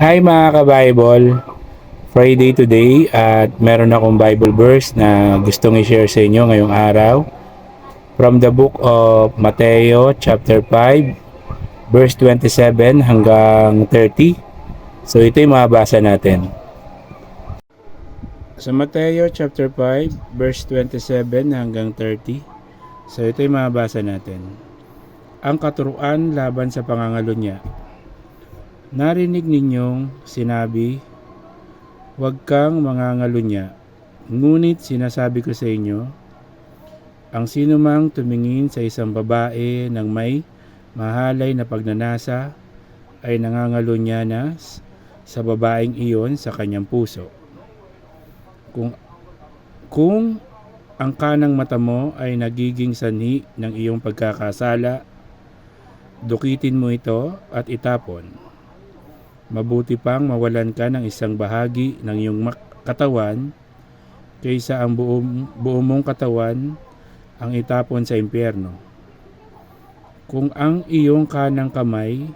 Hi mga ka-Bible, Friday today at meron akong Bible verse na gustong i-share sa inyo ngayong araw from the book of Mateo chapter 5 verse 27 hanggang 30. So ito yung mabasa natin. Sa Mateo chapter 5 verse 27 hanggang 30. So ito yung mabasa natin. Ang katuruan laban sa pangangalunya. Narinig ninyong sinabi, huwag kang mangangalunya. Ngunit sinasabi ko sa inyo, ang sinumang tumingin sa isang babae ng may mahalay na pagnanasa ay nangangalunya na sa babaeng iyon sa kanyang puso. Kung ang kanang mata mo ay nagiging sanhi ng iyong pagkakasala, dukitin mo ito at itapon. Mabuti pang mawalan ka ng isang bahagi ng iyong katawan kaysa ang buo mong katawan ang itapon sa impyerno. Kung ang iyong kanang kamay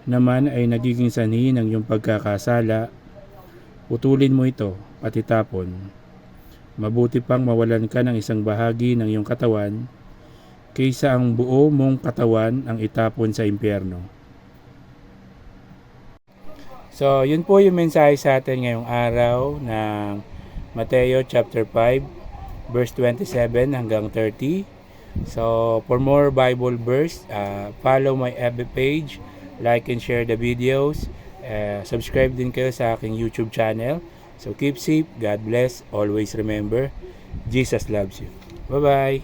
naman ay nagiging sanhi ng iyong pagkakasala, putulin mo ito at itapon. Mabuti pang mawalan ka ng isang bahagi ng iyong katawan kaysa ang buo mong katawan ang itapon sa impyerno. So, yun po yung mensahe sa atin ngayong araw ng Mateo chapter 5 verse 27 hanggang 30. So, for more Bible verse, follow my FB page, like and share the videos, subscribe din kayo sa aking YouTube channel. So, keep safe, God bless, always remember, Jesus loves you. Bye-bye!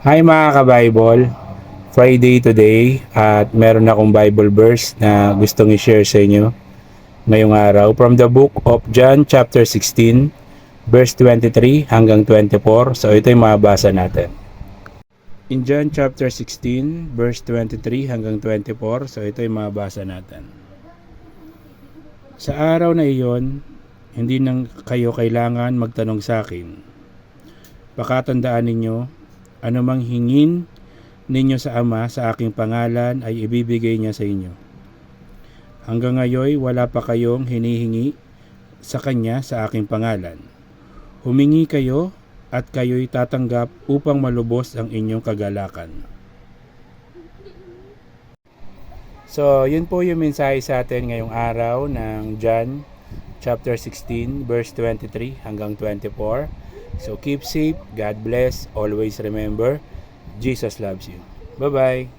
Hi mga ka-Bible! Friday today at meron akong Bible verse na gustong i-share sa inyo ngayong araw from the book of John chapter 16 verse 23 hanggang 24. So ito yung mabasa natin. In John chapter 16 verse 23 hanggang 24. So ito yung mabasa natin. Sa araw na iyon, hindi nang kayo kailangan magtanong sa akin. Pakatandaan ninyo, anumang hingin ninyo sa Ama sa aking pangalan ay ibibigay niya sa inyo. Hanggang ngayon wala pa kayong hinihingi sa Kanya sa aking pangalan. Humingi kayo at kayo'y tatanggap upang malubos ang inyong kagalakan. So, yun po yung mensahe sa atin ngayong araw ng John chapter 16 verse 23 hanggang 24. So, keep safe, God bless, always remember, Jesus loves you. Bye-bye.